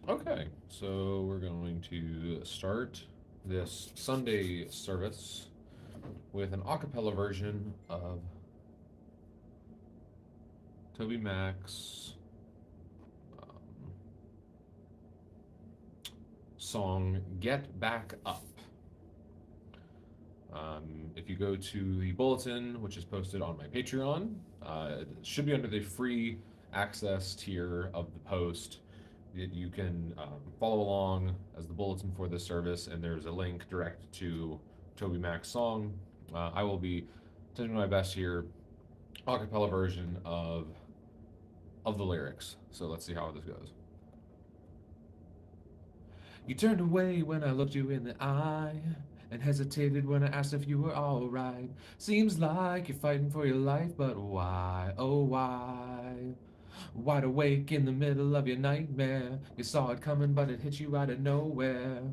Okay, so we're going to start this Sunday service with an a cappella version of Toby Mac's um, song Get Back Up. If you go to the bulletin, which is posted on my Patreon, it should be under the free access tier of the post that you can follow along as the bulletin for this service, and there's a link direct to Toby Mac's song. I will be attempting my best here, a cappella version of the lyrics. So let's see how this goes. You turned away when I looked you in the eye and hesitated when I asked if you were alright. Seems like you're fighting for your life, but why, oh why? Wide awake in the middle of your nightmare. You saw it coming, but it hit you out of nowhere.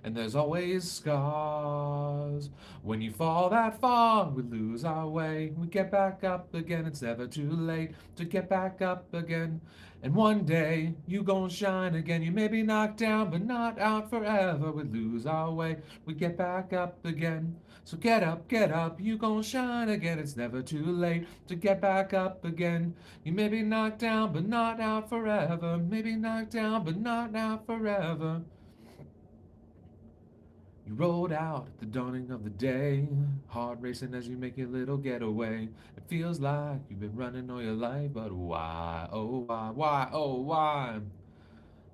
And there's always scars. When you fall that far, we lose our way. We get back up again, it's never too late to get back up again. And one day, you gon' shine again. You may be knocked down, but not out forever. We lose our way, we get back up again. So get up, you gon' shine again. It's never too late to get back up again. You may be knocked down, but not out forever. Maybe knocked down, but not out forever. You rolled out at the dawning of the day, heart racing as you make your little getaway. It feels like you've been running all your life, but why, oh why, oh why?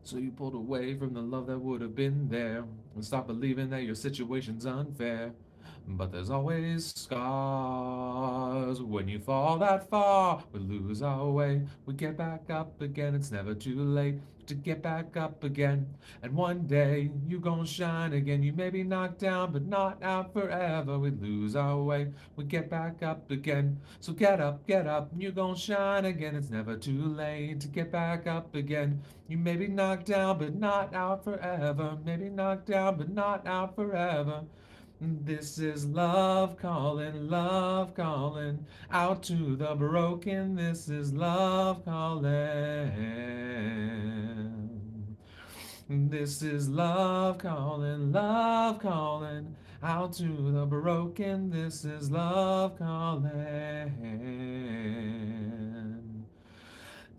So you pulled away from the love that would have been there and stopped believing that your situation's unfair. But there's always scars. When you fall that far, we lose our way. We get back up again. It's never too late to get back up again. And one day you gon' shine again. You may be knocked down, but not out forever. We lose our way. We get back up again. So get up. You gon' shine again. It's never too late to get back up again. You may be knocked down, but not out forever. Maybe knocked down, but not out forever. This is love calling out to the broken. This is love calling. This is love calling out to the broken. This is love calling.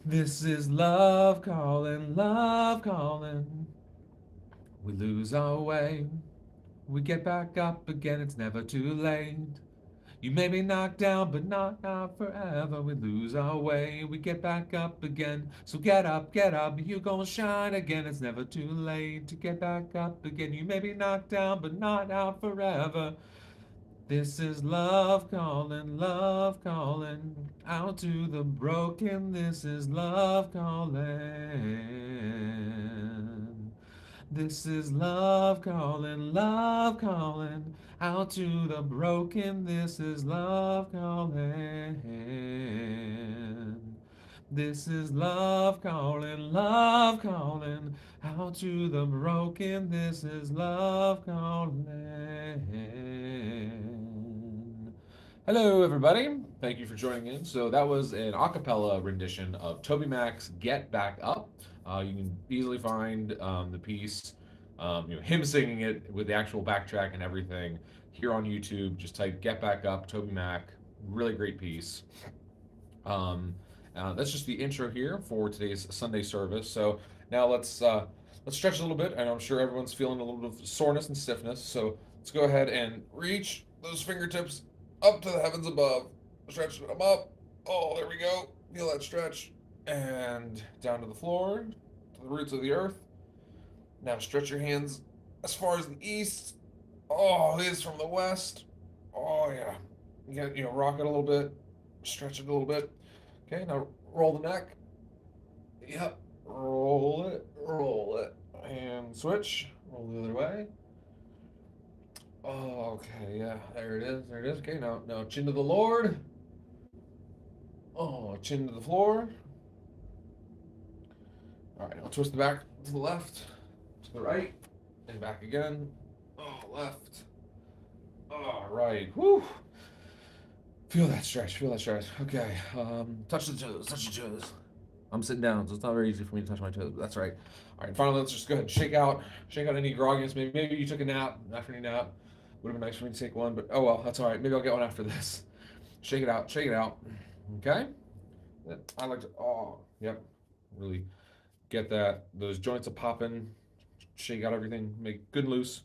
This is love calling. We lose our way. We get back up again, it's never too late. You may be knocked down, but not out forever. We lose our way, we get back up again. So get up, you gon' shine again. It's never too late to get back up again. You may be knocked down, but not out forever. This is love calling out to the broken. This is love calling. This is love calling out to the broken. This is love calling. This is love calling out to the broken. This is love calling. Hello, everybody. Thank you for joining in. So that was an a cappella rendition of Toby Mac's "Get Back Up." You can easily find the piece, him singing it with the actual backtrack and everything here on YouTube. Just type "Get Back Up" Toby Mac. Really great piece. Um, that's just the intro here for today's Sunday service. So now let's stretch a little bit, and I'm sure everyone's feeling a little bit of soreness and stiffness. So let's go ahead and reach those fingertips up to the heavens above. Stretch them up. Oh, there we go. Feel that stretch. And down to the floor, to the roots of the earth. Now stretch your hands as far as the east. Oh, it is from the west. Oh yeah. Rock it a little bit. Stretch it a little bit. Okay, now roll the neck. Yep. Roll it. Roll it. And switch. Roll the other way. Oh, okay, yeah. There it is. There it is. Okay, now chin to the Lord. Oh, chin to the floor. All right, I'll twist the back to the left, to the right, and back again. Oh, left. All right. Whew. Feel that stretch. Feel that stretch. Okay. Touch the toes. Touch the toes. I'm sitting down, so it's not very easy for me to touch my toes. But that's right. All right, finally, let's just go ahead and shake out any grogginess. Maybe you took a nap, afternoon nap. Would have been nice for me to take one, but oh well, that's all right. Maybe I'll get one after this. Shake it out, shake it out. Okay. I like to. Oh, yep. Really get those joints are popping. Shake out everything. Make good and loose.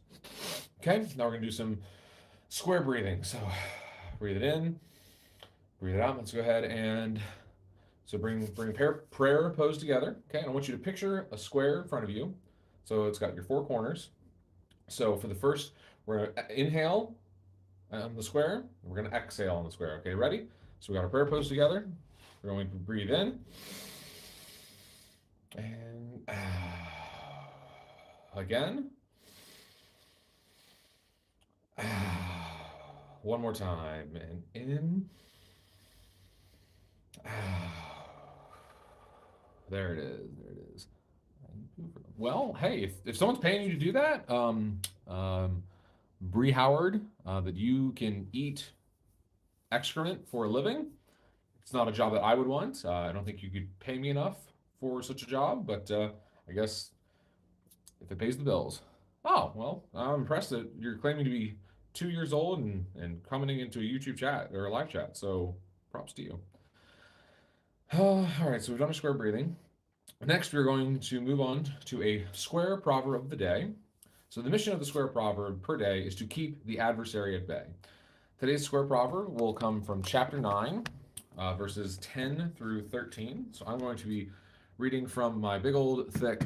Okay. Now we're gonna do some square breathing. So breathe it in, breathe it out. Let's go ahead and bring a prayer pose together. Okay, and I want you to picture a square in front of you. So it's got your four corners. So for the first, we're gonna inhale on the square. And we're gonna exhale on the square. Okay, ready? So we got our prayer pose together. We're going to breathe in and again. One more time and in. There it is. There it is. Well, hey, if someone's paying you to do that, Bree Howard, that you can eat excrement for a living. It's not a job that I would want. I don't think you could pay me enough for such a job, but I guess if it pays the bills. Oh, well, I'm impressed that you're claiming to be 2 years old and commenting into a YouTube chat or a live chat. So props to you. All right, so we've done a square breathing. Next, we're going to move on to a square proverb of the day. So the mission of the square proverb per day is to keep the adversary at bay. Today's square proverb will come from chapter 9, verses 10 through 13. So I'm going to be reading from my big old thick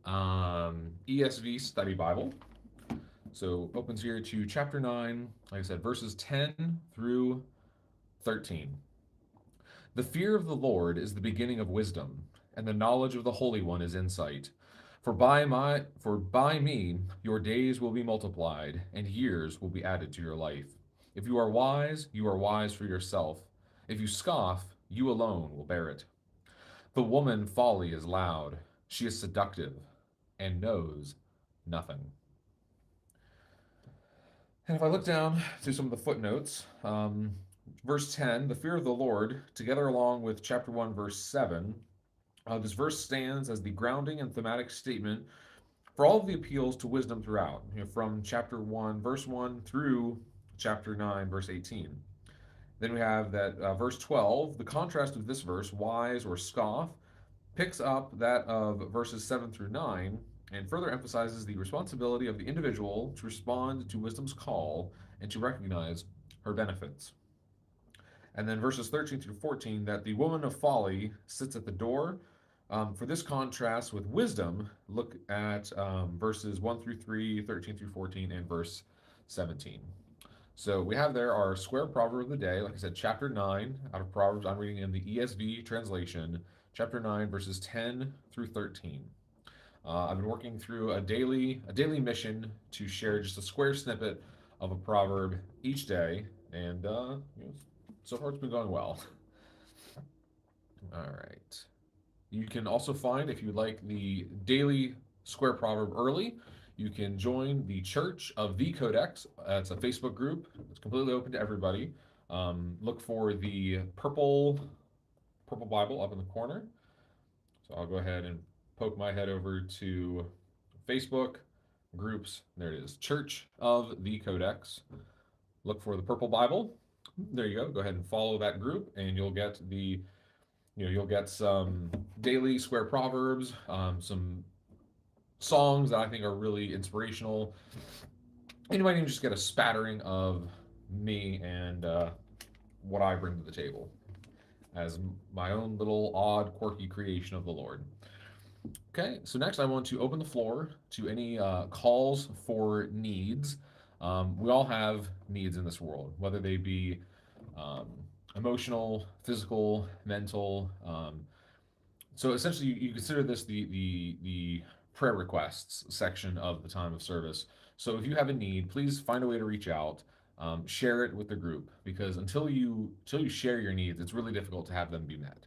ESV study Bible. So opens here to chapter 9, like I said, verses 10 through 13. The fear of the Lord is the beginning of wisdom, and the knowledge of the Holy One is insight. For by me your days will be multiplied, and years will be added to your life. If you are wise for yourself. If you scoff, you alone will bear it. The woman folly is loud, she is seductive, and knows nothing. And if I look down through some of the footnotes, verse 10, the fear of the Lord, together along with chapter 1, verse 7, this verse stands as the grounding and thematic statement for all of the appeals to wisdom throughout, from chapter 1, verse 1 through chapter 9, verse 18. Then we have that verse 12, the contrast of this verse, wise or scoff, picks up that of verses 7 through 9 and further emphasizes the responsibility of the individual to respond to wisdom's call and to recognize her benefits. And then verses 13 through 14, that the woman of folly sits at the door. For this contrast with wisdom, look at verses 1 through 3, 13 through 14, and verse 17. So we have there our square proverb of the day. Like I said, chapter 9 out of Proverbs. I'm reading in the ESV translation, chapter 9, verses 10 through 13. I've been working through a daily mission to share just a square snippet of a proverb each day, and so far it's been going well. All right. You can also find, if you like the daily square proverb early, you can join the Church of the Codex. It's a Facebook group. It's completely open to everybody. Look for the purple Bible up in the corner. So I'll go ahead and poke my head over to Facebook groups. There it is, Church of the Codex. Look for the purple Bible. There you go. Go ahead and follow that group, and you'll get you'll get some daily square proverbs, some songs that I think are really inspirational. And you might even just get a spattering of me and what I bring to the table as my own little odd, quirky creation of the Lord. Okay, so next I want to open the floor to any calls for needs. We all have needs in this world, whether they be um, emotional, physical, mental. So essentially, you consider this the prayer requests section of the time of service. So if you have a need, please find a way to reach out, share it with the group, because until you share your needs, it's really difficult to have them be met.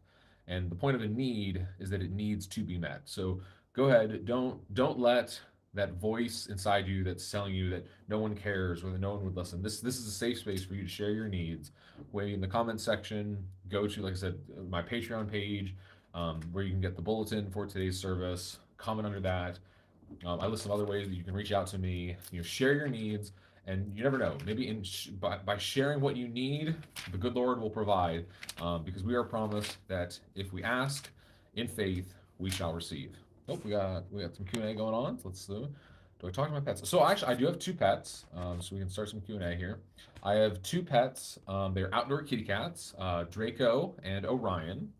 And the point of a need is that it needs to be met. So go ahead, don't let that voice inside you that's telling you that no one cares or that no one would listen. This is a safe space for you to share your needs. Way in the comment section, go to, like I said, my Patreon page. where you can get the bulletin for today's service, comment under that. I list some other ways that you can reach out to me. Share your needs, and you never know. Maybe by sharing what you need, the good Lord will provide, because we are promised that if we ask in faith, we shall receive. Oh, we got some Q&A going on. So let's do I talk to my pets? So actually, I do have two pets, so we can start some Q&A here. I have two pets. They're outdoor kitty cats, Draco and Orion.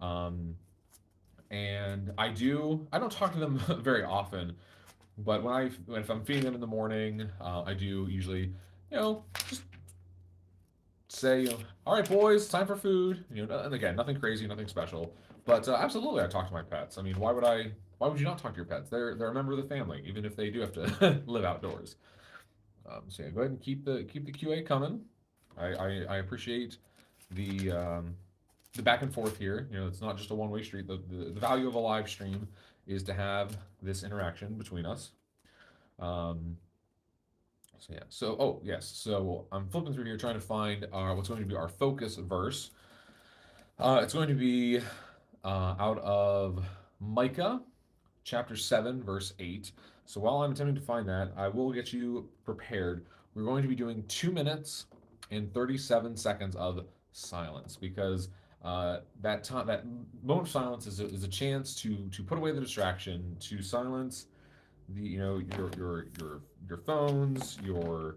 Um, and I don't talk to them very often, but if I'm feeding them in the morning, I do usually, just say, all right, boys, time for food. And again, nothing crazy, nothing special, but absolutely, I talk to my pets. I mean, why would you not talk to your pets? They're a member of the family, even if they do have to live outdoors. So yeah, go ahead and keep the QA coming. I appreciate the the back and forth here. It's not just a one-way street. The value of a live stream is to have this interaction between us. Um, so yeah. So oh yes. So I'm flipping through here trying to find what's going to be our focus verse. It's going to be out of Micah chapter 7, verse 8. So while I'm attempting to find that, I will get you prepared. We're going to be doing 2 minutes and 37 seconds of silence because that moment of silence is a chance to put away the distraction, to silence your phones, your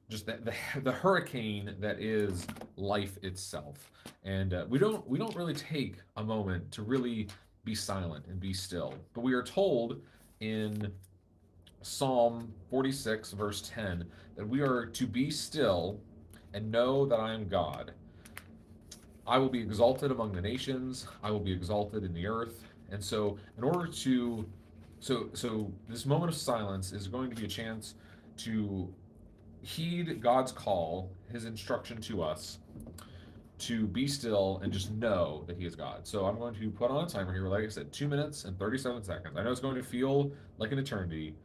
just the hurricane that is life itself. And we don't really take a moment to really be silent and be still. But we are told in Psalm 46 verse 10 that we are to be still and know that I am God. I will be exalted among the nations, I will be exalted in the earth. And so in order to so this moment of silence is going to be a chance to heed God's call, his instruction to us to be still and just know that he is God. So I'm going to put on a timer here, like I said, 2 minutes and 37 seconds. I know it's going to feel like an eternity,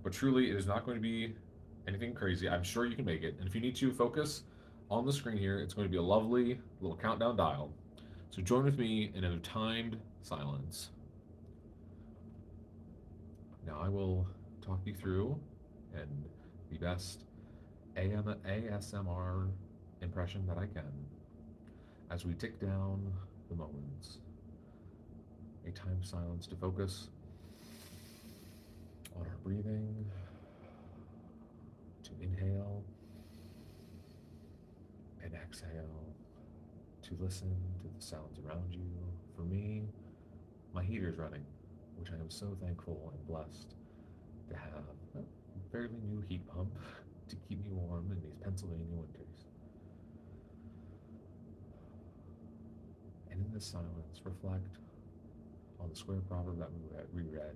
but truly it is not going to be anything crazy. I'm sure you can make it. And if you need to focus on the screen here, it's going to be a lovely little countdown dial. So join with me in a timed silence. Now I will talk you through and the best ASMR impression that I can as we tick down the moments. A time silence to focus on our breathing, to inhale and exhale, to listen to the sounds around you. For me, my heater's running, which I am so thankful and blessed to have a fairly new heat pump to keep me warm in these Pennsylvania winters. And in this silence, reflect on the square proverb that we read.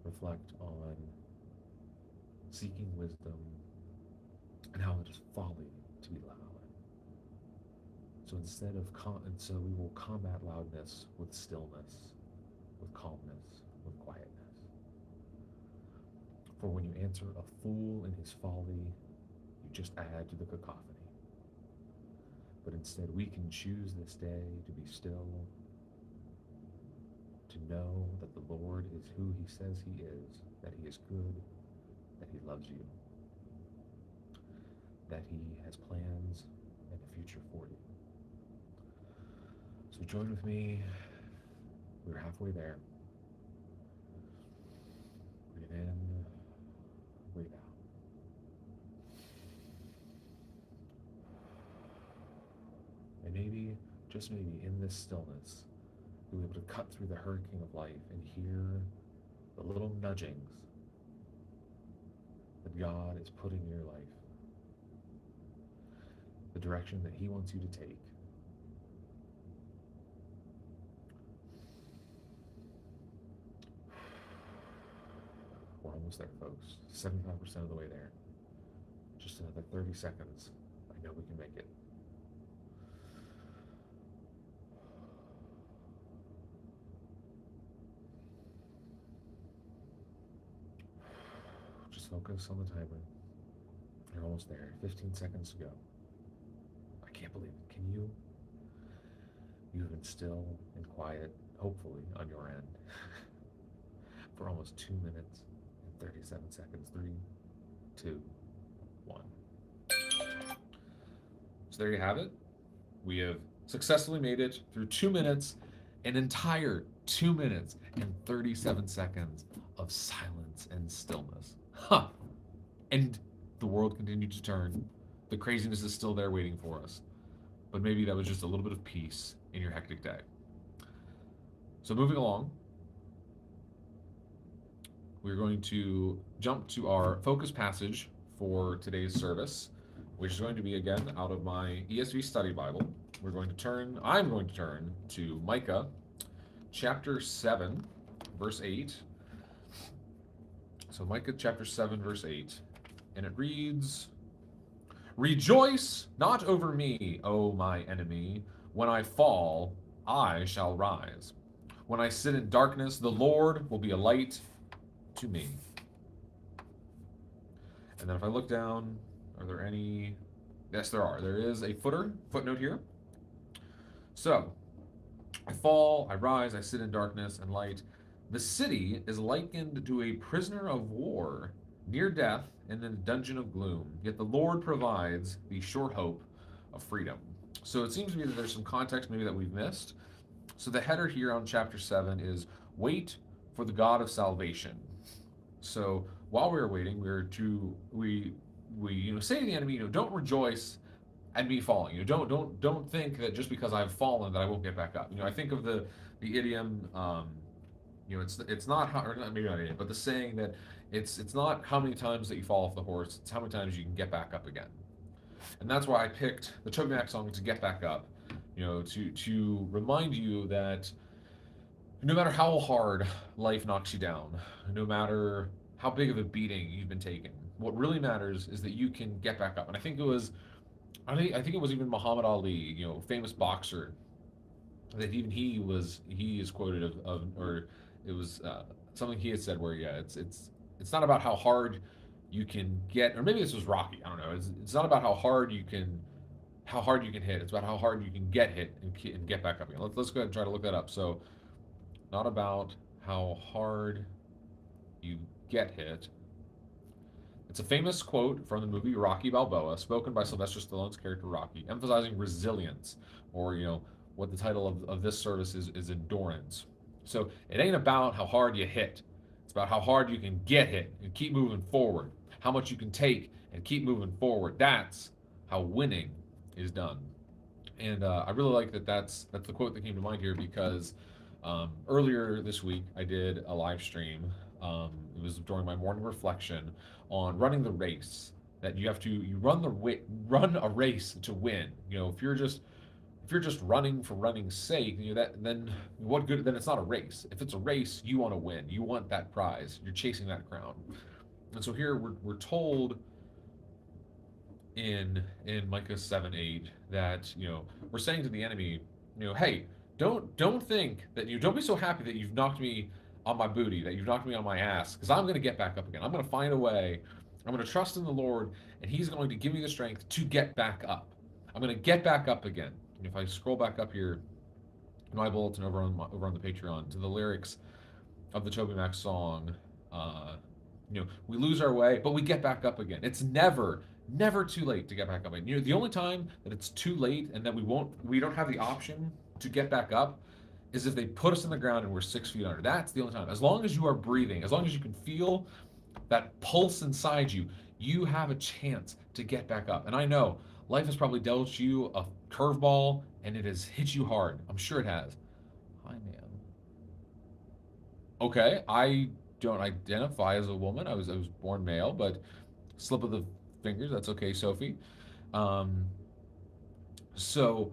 Reflect on seeking wisdom and how it is folly to be loud. So so we will combat loudness with stillness, with calmness, with quietness. For when you answer a fool in his folly, you just add to the cacophony. But instead, we can choose this day to be still, to know that the Lord is who he says he is, that he is good, that he loves you, that he has plans and a future for you. So join with me. We're halfway there. Breathe in, breathe out. And maybe, just maybe, in this stillness, you'll be able to cut through the hurricane of life and hear the little nudgings that God is putting in your life, the direction that he wants you to take. We're almost there, folks. 75% of the way there. Just another 30 seconds. I know we can make it. Just focus on the timer. You're almost there. 15 seconds to go. I can't believe it. Can you? You've been still and quiet, hopefully, on your end, for almost 2 minutes and 37 seconds. Three, two, one. So there you have it. We have successfully made it through 2 minutes, an entire 2 minutes and 37 seconds of silence and stillness. Huh. And the world continued to turn. The craziness is still there waiting for us. But maybe that was just a little bit of peace in your hectic day. So moving along, we're going to jump to our focus passage for today's service, which is going to be again out of my ESV study Bible. I'm going to turn to Micah chapter 7, verse 8. So Micah chapter 7, verse 8. And it reads, Rejoice not over me, O my enemy. When I fall, I shall rise. When I sit in darkness, the Lord will be a light to me. And then if I look down, are there any? Yes, there are. There is a footnote here. So, I fall, I rise, I sit in darkness and light. The city is likened to a prisoner of war, near death and in a dungeon of gloom. Yet the Lord provides the sure hope of freedom. So it seems to me that there's some context maybe that we've missed. So the header here on chapter 7 is Wait for the God of Salvation. So while we were waiting, we say to the enemy, don't rejoice at me falling. Don't think that just because I've fallen that I won't get back up. I think of the idiom. It's not how, or not, maybe not idiom, but the saying that it's not how many times that you fall off the horse, it's how many times you can get back up again. And that's why I picked the Toby Mac song to get back up. To remind you that no matter how hard life knocks you down, no matter how big of a beating you've been taking, what really matters is that you can get back up. And I think it was even Muhammad Ali, famous boxer, that even he is quoted or it was something he had said where it's not about how hard you can get, or maybe this was Rocky. I don't know. It's not about how hard you can hit. It's about how hard you can get hit and get back up again. Let's go ahead and try to look that up. So, not about how hard you get hit. It's a famous quote from the movie Rocky Balboa, spoken by Sylvester Stallone's character Rocky, emphasizing resilience, or what the title of this service is endurance. So it ain't about how hard you hit. It's about how hard you can get hit and keep moving forward. How much you can take and keep moving forward. That's how winning is done. And I really like that. That's the quote that came to mind here because earlier this week I did a live stream. It was during my morning reflection on running the race. That you run a race to win. If you're just running for running's sake, then what good? Then it's not a race. If it's a race, you want to win. You want that prize. You're chasing that crown. And so here we're told in Micah 7:8 that we're saying to the enemy, hey, don't think that don't be so happy that you've knocked me on my booty, that you've knocked me on my ass, because I'm going to get back up again. I'm going to find a way. I'm going to trust in the Lord, and He's going to give me the strength to get back up. I'm going to get back up again. And if I scroll back up here in my bulletin over on the Patreon to the lyrics of the Toby Mac song, we lose our way, but we get back up again. It's never too late to get back up again. The only time that it's too late and that we don't have the option to get back up is if they put us in the ground and we're 6 feet under. That's the only time. As long as you are breathing, as long as you can feel that pulse inside you, you have a chance to get back up. And I know life has probably dealt you a curveball and it has hit you hard. I'm sure it has. Hi, man. Okay, I don't identify as a woman. I was born male, but slip of the fingers. That's okay, Sophie. So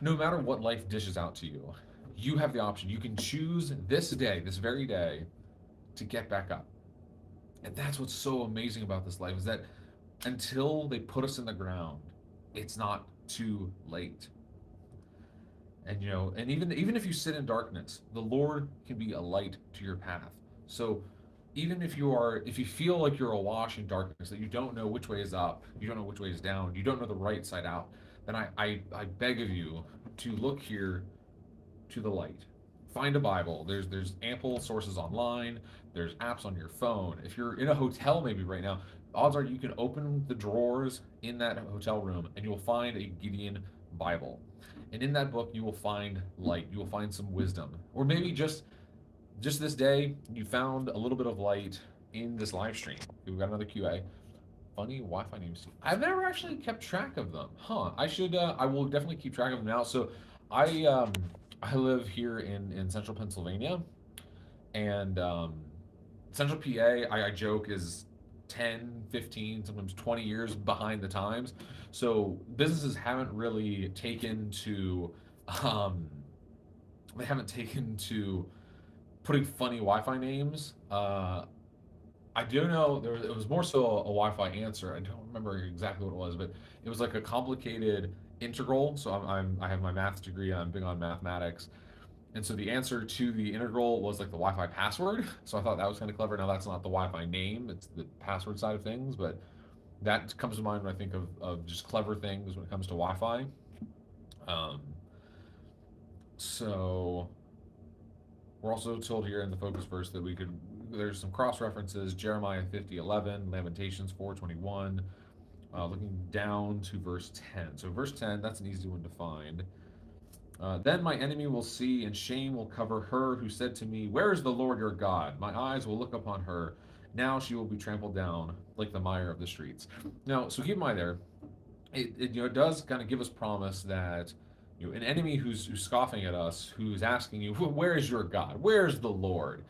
no matter what life dishes out to you, you have the option. You can choose this very day, to get back up. And that's what's so amazing about this life, is that until they put us in the ground, it's not too late. And and even if you sit in darkness, the Lord can be a light to your path. So even if you feel like you're awash in darkness, that you don't know which way is up, you don't know which way is down, you don't know the right side out, then I beg of you to look here to the light. Find a Bible. There's ample sources online. There's apps on your phone. If you're in a hotel maybe right now, odds are you can open the drawers in that hotel room and you'll find a Gideon Bible. And in that book you will find light. You will find some wisdom. Or maybe just this day you found a little bit of light in this live stream. We've got another QA. Funny Wi-Fi names. I've never actually kept track of them. Huh. I should. I will definitely keep track of them now. So, I um, I live here in central Pennsylvania, and central PA. I joke is 10, 15, sometimes 20 years behind the times. So businesses haven't really taken to. Um, they haven't taken to putting funny Wi-Fi names. I do know it was more so a Wi-Fi answer. I don't remember exactly what it was, but it was like a complicated integral. So I have my math degree. I'm big on mathematics, and so the answer to the integral was like the Wi-Fi password. So I thought that was kind of clever. Now that's not the Wi-Fi name; it's the password side of things. But that comes to mind when I think of just clever things when it comes to Wi-Fi. Um, so we're also told here in the focus verse that we could. There's some cross references: Jeremiah 50:11, Lamentations 4:21. Looking down to verse 10. So verse 10, that's an easy one to find. Then my enemy will see, and shame will cover her who said to me, "Where is the Lord your God?" My eyes will look upon her. Now she will be trampled down like the mire of the streets. Now, so keep in mind there, it does kind of give us promise that an enemy who's scoffing at us, who's asking you, "Where is your God? Where's the Lord?"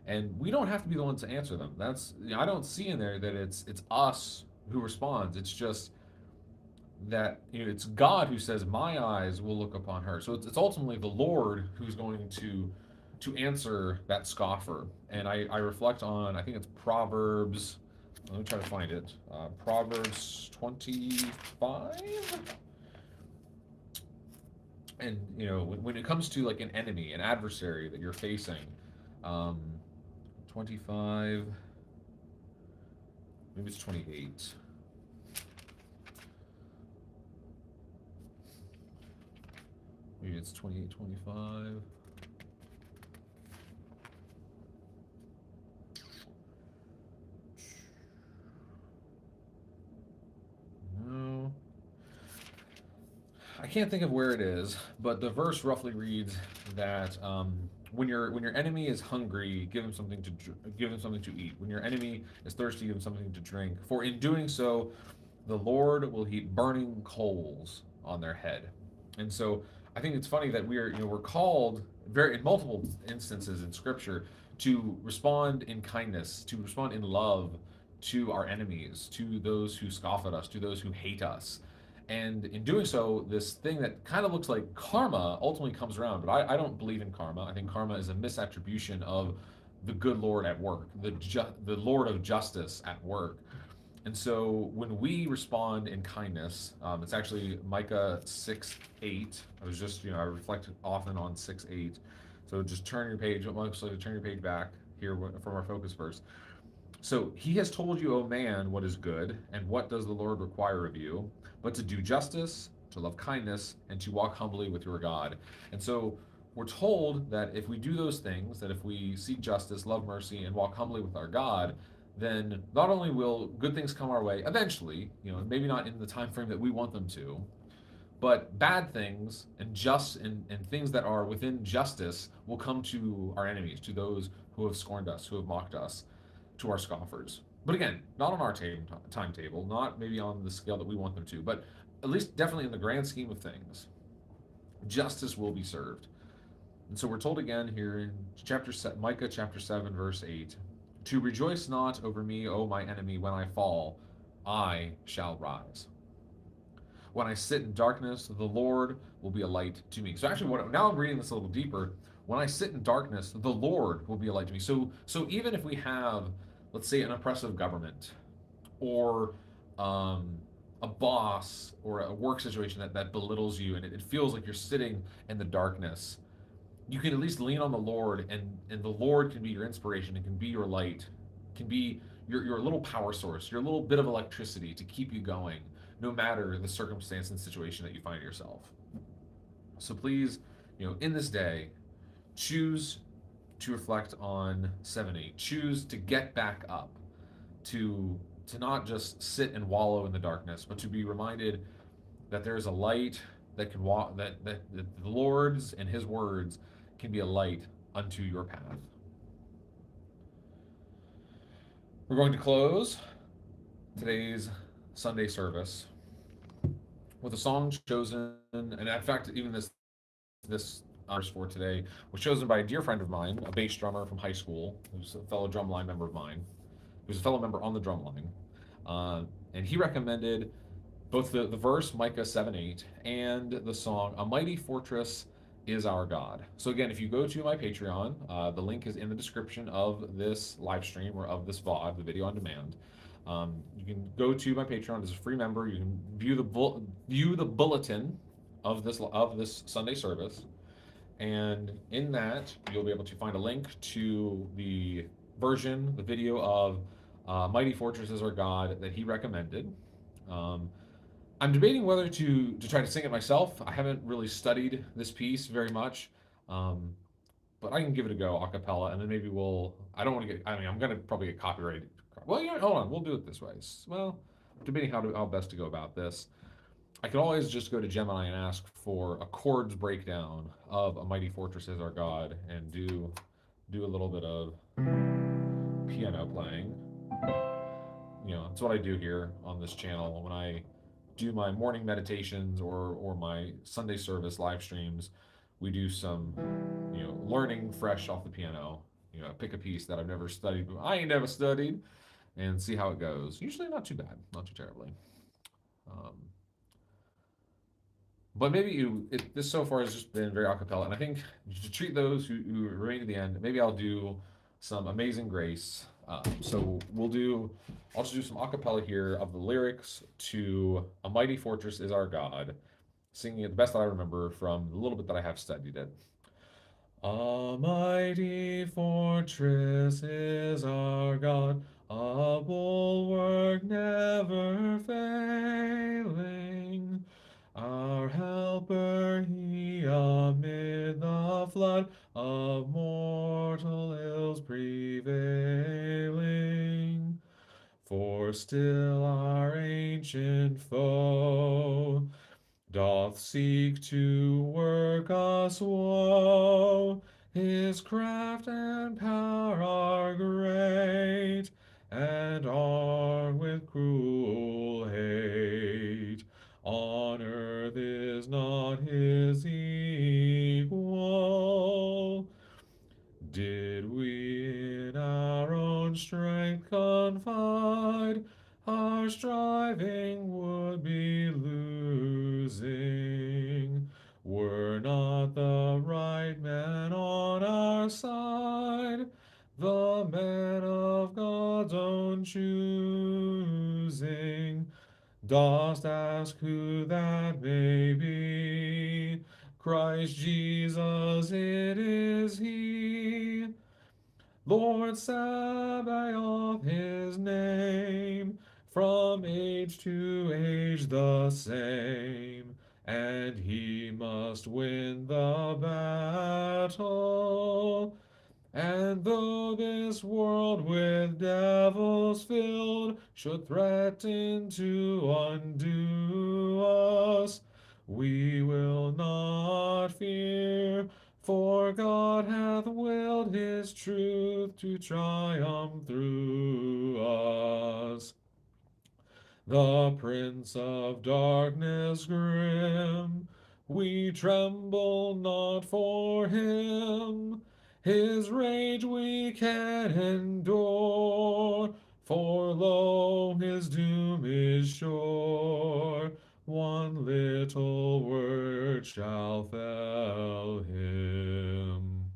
And we don't have to be the ones to answer them. That's I don't see in there that it's us who responds. It's just that it's God who says, "My eyes will look upon her." So it's ultimately the Lord who's going to answer that scoffer. And I reflect on, I think it's Proverbs. Let me try to find it. Proverbs 25. And when it comes to like an enemy, an adversary that you're facing, um, 25. Maybe it's 28. Maybe it's 28, 25. No. I can't think of where it is, but the verse roughly reads that when your enemy is hungry, give him something to eat. When your enemy is thirsty, give him something to drink. For in doing so, the Lord will heap burning coals on their head. And so I think it's funny that we're called very in multiple instances in Scripture to respond in kindness, to respond in love to our enemies, to those who scoff at us, to those who hate us. And in doing so, this thing that kind of looks like karma ultimately comes around. But I don't believe in karma. I think karma is a misattribution of the good Lord at work, the Lord of justice at work. And so when we respond in kindness, it's actually Micah 6:8. I reflect often on 6:8. So just turn your page, turn your page back here from our focus verse. So he has told you, O man, what is good, and what does the Lord require of you, but to do justice, to love kindness, and to walk humbly with your God. And so we're told that if we do those things, that if we seek justice, love mercy, and walk humbly with our God, then not only will good things come our way eventually, maybe not in the time frame that we want them to, but bad things and things that are within justice will come to our enemies, to those who have scorned us, who have mocked us, to our scoffers. But again, not on our timetable, not maybe on the scale that we want them to, but at least definitely in the grand scheme of things, justice will be served. And so we're told again here in Micah chapter 7, verse 8, to rejoice not over me, O my enemy, when I fall, I shall rise. When I sit in darkness, the Lord will be a light to me. So actually, now I'm reading this a little deeper. When I sit in darkness, the Lord will be a light to me. So even if we have, let's say, an oppressive government, or a boss, or a work situation that belittles you, and it feels like you're sitting in the darkness, you can at least lean on the Lord, and the Lord can be your inspiration, and can be your light, can be your little power source, your little bit of electricity to keep you going, no matter the circumstance and situation that you find yourself. So please, in this day, choose to reflect on 7-8. Choose to get back up, to not just sit and wallow in the darkness, but to be reminded that there is a light that can walk that the Lord's and His words can be a light unto your path. We're going to close today's Sunday service with a song chosen, and in fact, even this verse for today was chosen by a dear friend of mine, a bass drummer from high school, who's a fellow drumline member of mine, who's a fellow member on the drum line, and he recommended both the verse Micah 7:8 and the song "A Mighty Fortress Is Our God." So again, if you go to my Patreon, the link is in the description of this live stream or of this VOD, the video on demand. You can go to my Patreon as a free member. You can view the bulletin of this Sunday service, and in that you'll be able to find a link to the video of "Mighty Fortress Is Our God" that he recommended. Um, I'm debating whether to try to sing it myself. I haven't really studied this piece very much, um, but I can give it a go a cappella, and then maybe we'll. I don't want to get. I mean, I'm gonna probably get copyrighted. Well, hold on. We'll do it this way. Well, debating how best to go about this. I could always just go to Gemini and ask for a chords breakdown of "A Mighty Fortress Is Our God" and do a little bit of piano playing. That's what I do here on this channel when I do my morning meditations or my Sunday service live streams. We do some, learning fresh off the piano. Pick a piece that I've never studied. I ain't never studied, and see how it goes. Usually not too bad, not too terribly. Um, but maybe this so far has just been very acapella, and I think to treat those who remain to the end, maybe I'll do some Amazing Grace. So I'll just do some acapella here of the lyrics to "A Mighty Fortress Is Our God," singing it the best that I remember from the little bit that I have studied it. A mighty fortress is our God, a bulwark never failing. Our helper he amid the flood of mortal ills prevailing. For still our ancient foe doth seek to work us woe. His craft and power are great, and armed with cruel hate. On earth is not his equal. Did we in our own strength confide, our striving would be losing. Were not the right man on our side, the man of God's own choosing. Dost ask who that may be? Christ Jesus, it is He. Lord Sabaoth his name, from age to age the same, and he must win the battle. And though this world with devils filled should threaten to undo us, we will not fear, for God hath willed his truth to triumph through us. The Prince of Darkness grim, we tremble not for him. His rage we can endure, for lo, his doom is sure. One little word shall fell him.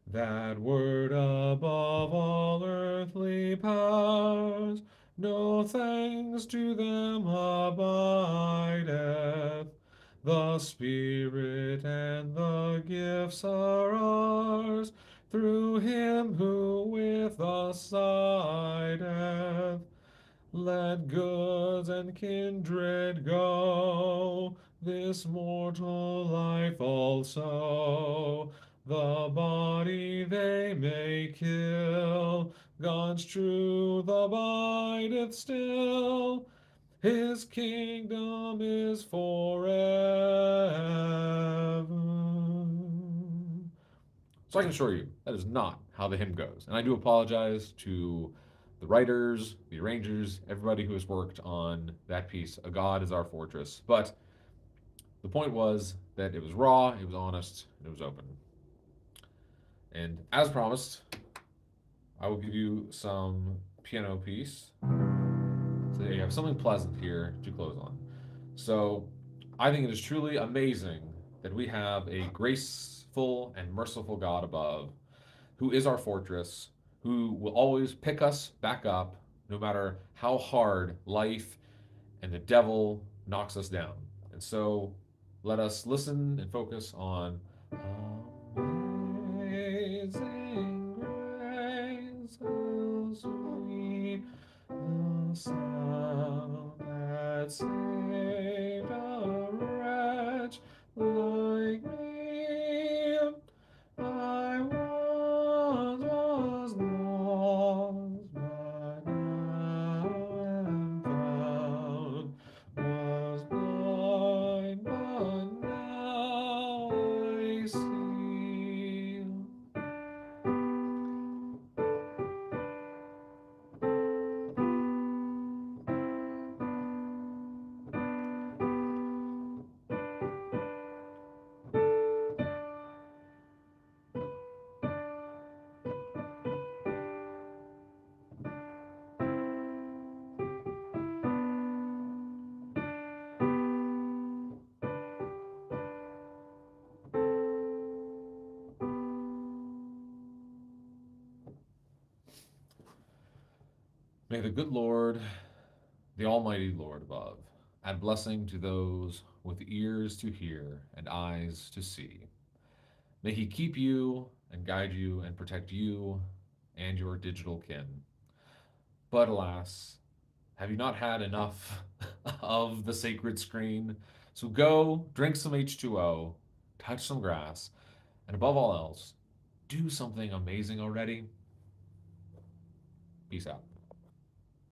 That word above all earthly powers, no thanks to them abideth. The Spirit and the gifts are ours, through him who with us sideth. Let goods and kindred go, this mortal life also. The body they may kill, God's truth abideth still. His kingdom is forever. So I can assure you that is not how the hymn goes. And I do apologize to the writers, the arrangers, everybody who has worked on that piece. A God is our fortress. But the point was that it was raw, it was honest, and it was open. And as promised, I will give you some piano piece. So you have something pleasant here to close on. So I think it is truly amazing that we have a graceful and merciful God above who is our fortress, who will always pick us back up no matter how hard life and the devil knocks us down. And so let us listen and focus on Amazing Grace, how sweet the sound that saved a wretch like me. I once was lost, but now am found. Was blind, but now I see. May the good Lord, the Almighty Lord above, add blessing to those with ears to hear and eyes to see. May He keep you and guide you and protect you and your digital kin. But alas, have you not had enough of the sacred screen? So go drink some H2O, touch some grass, and above all else, do something amazing already. Peace out.